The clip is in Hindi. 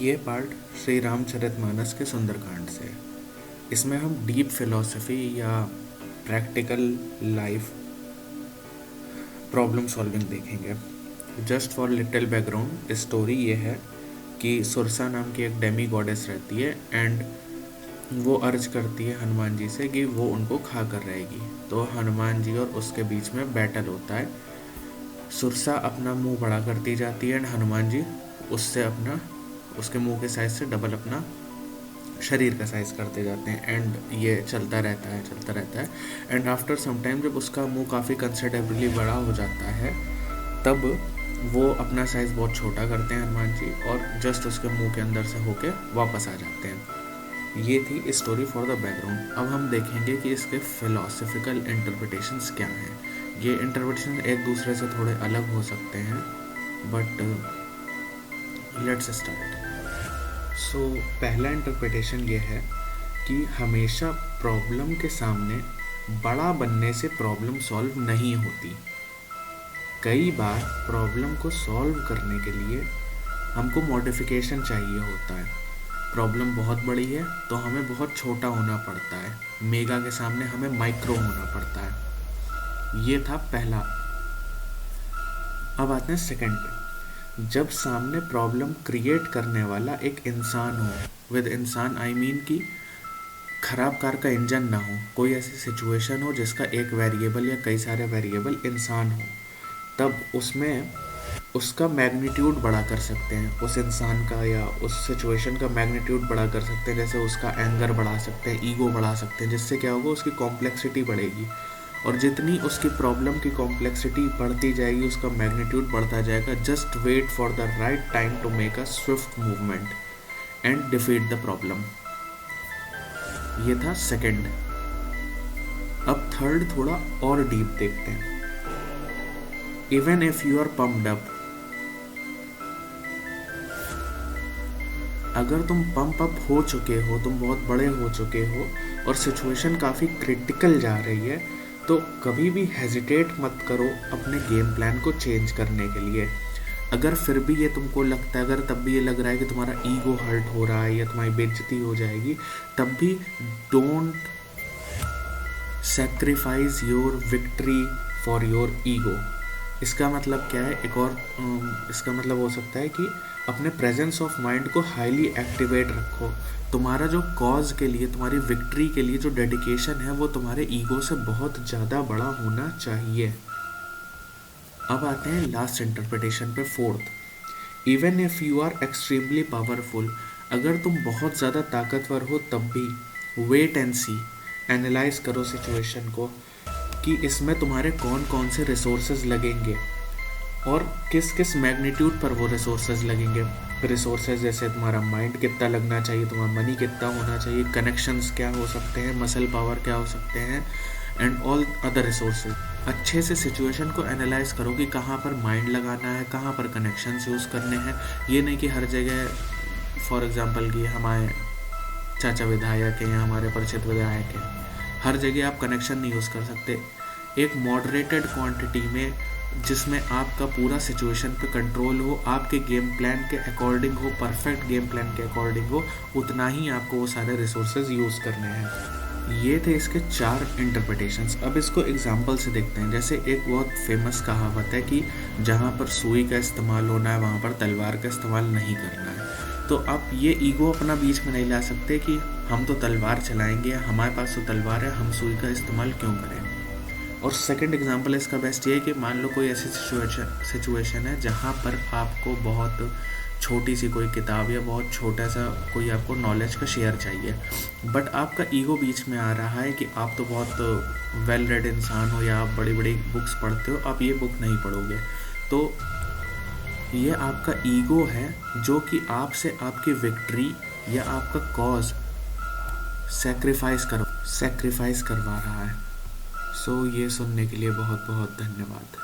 ये पार्ट श्री रामचरितमानस के सुंदरकांड से। इसमें हम डीप फिलॉसफी या प्रैक्टिकल लाइफ प्रॉब्लम सॉल्विंग देखेंगे। Just for little background, story ये है कि सुरसा नाम की एक डेमी गॉडेस रहती है एंड वो अर्ज करती है हनुमान जी से कि वो उनको खा कर रहेगी। तो हनुमान जी और उसके बीच में बैटल होता है। सुरसा अपना मुंह बड़ा करती जाती है एंड हनुमान जी उसके मुंह के साइज से डबल अपना शरीर का साइज करते जाते हैं एंड ये चलता रहता है एंड आफ्टर सम टाइम जब उसका मुंह काफ़ी कंसिडरेबली बड़ा हो जाता है तब वो अपना साइज़ बहुत छोटा करते हैं हनुमान जी और जस्ट उसके मुंह के अंदर से होके वापस आ जाते हैं। ये थी स्टोरी फॉर द बैकग्राउंड। अब हम देखेंगे कि इसके फिलोसफिकल इंटरप्रिटेशंस क्या हैं। ये इंटरप्रिटेशन एक दूसरे से थोड़े अलग हो सकते हैं बट लेट्स स्टार्ट। सो पहला इंटरप्रिटेशन ये है कि हमेशा प्रॉब्लम के सामने बड़ा बनने से प्रॉब्लम सॉल्व नहीं होती। कई बार प्रॉब्लम को सॉल्व करने के लिए हमको मॉडिफिकेशन चाहिए होता है। प्रॉब्लम बहुत बड़ी है तो हमें बहुत छोटा होना पड़ता है, मेगा के सामने हमें माइक्रो होना पड़ता है। ये था पहला। अब आते हैं सेकंड पे। जब सामने प्रॉब्लम क्रिएट करने वाला एक इंसान हो, विद इंसान आई मीन कि खराब कार का इंजन ना हो, कोई ऐसी सिचुएशन हो जिसका एक वेरिएबल या कई सारे वेरिएबल इंसान हो, तब उसमें उसका मैग्नीट्यूड बढ़ा कर सकते हैं। उस इंसान का या उस सिचुएशन का मैग्नीट्यूड बढ़ा कर सकते हैं। जैसे उसका एंगर बढ़ा सकते हैं, ईगो बढ़ा सकते हैं, जिससे क्या होगा, उसकी कॉम्प्लेक्सिटी बढ़ेगी और जितनी उसकी प्रॉब्लम की कॉम्प्लेक्सिटी बढ़ती जाएगी उसका मैग्नीट्यूड बढ़ता जाएगा। Just wait for the right time to make a swift movement and defeat the problem. ये था सेकंड। अब थर्ड थोड़ा और डीप देखते हैं। Even if you are pumped up, अगर तुम पंप अप हो चुके हो, तुम बहुत बड़े हो चुके हो और सिचुएशन काफ़ी क्रिटिकल जा रही है, तो कभी भी हेजिटेट मत करो अपने गेम प्लान को चेंज करने के लिए। अगर फिर भी ये तुमको लगता है, अगर तब भी ये लग रहा है कि तुम्हारा ईगो हर्ट हो रहा है या तुम्हारी बेइज्जती हो जाएगी, तब भी don't sacrifice your victory for your ego. इसका मतलब क्या है, एक और इसका मतलब हो सकता है कि अपने प्रेजेंस ऑफ माइंड को हाईली एक्टिवेट रखो। तुम्हारा जो कॉज के लिए, तुम्हारी विक्ट्री के लिए जो डेडिकेशन है वो तुम्हारे ईगो से बहुत ज़्यादा बड़ा होना चाहिए। अब आते हैं लास्ट इंटरप्रिटेशन पे, fourth. Even if you are extremely powerful, अगर तुम बहुत ज़्यादा ताकतवर हो तब भी वेट एंड सी, एनालाइज करो सिचुएशन को कि इसमें तुम्हारे कौन कौन से रिसोर्सेज लगेंगे और किस किस मैग्नीट्यूड पर वो रिसोर्सेज लगेंगे। रिसोर्सेज जैसे तुम्हारा माइंड कितना लगना चाहिए, तुम्हारा मनी कितना होना चाहिए, कनेक्शंस क्या हो सकते हैं, मसल पावर क्या हो सकते हैं एंड ऑल अदर रिसोर्सेज। अच्छे से सिचुएशन को एनालाइज करो कि कहाँ पर माइंड लगाना है, कहाँ पर कनेक्शंस यूज़ करने हैं। ये नहीं कि हर जगह, फॉर एग्जांपल कि हमारे चाचा विधायक हैं या हमारे परिचित विधायक हैं, हर जगह आप कनेक्शन नहीं यूज़ कर सकते। एक मॉडरेटेड क्वांटिटी में जिसमें आपका पूरा सिचुएशन पे कंट्रोल हो, आपके गेम प्लान के अकॉर्डिंग हो, परफेक्ट गेम प्लान के अकॉर्डिंग हो, उतना ही आपको वो सारे रिसोर्सेज यूज़ करने हैं। ये थे इसके 4 इंटरप्रिटेशंस। अब इसको एग्जांपल से देखते हैं। जैसे एक बहुत फेमस कहावत है कि जहाँ पर सुई का इस्तेमाल होना है वहाँ पर तलवार का इस्तेमाल नहीं करना है। तो आप ये ईगो अपना बीच में नहीं ला सकते कि हम तो तलवार चलाएंगे, हमारे पास तो तलवार है, हम सुई का इस्तेमाल क्यों करें। और सेकंड एग्जांपल इसका बेस्ट ये है कि मान लो कोई ऐसी सिचुएशन है जहाँ पर आपको बहुत छोटी सी कोई किताब या बहुत छोटा सा कोई आपको नॉलेज का शेयर चाहिए, बट आपका ईगो बीच में आ रहा है कि आप तो बहुत वेल रेड इंसान हो या आप बड़ी बड़ी बुक्स पढ़ते हो, आप ये बुक नहीं पढ़ोगे। तो ये आपका ईगो है जो कि आपसे आपकी विक्ट्री या आपका कॉज सैक्रिफाइस करवा रहा है। सो ये सुनने के लिए बहुत बहुत धन्यवाद।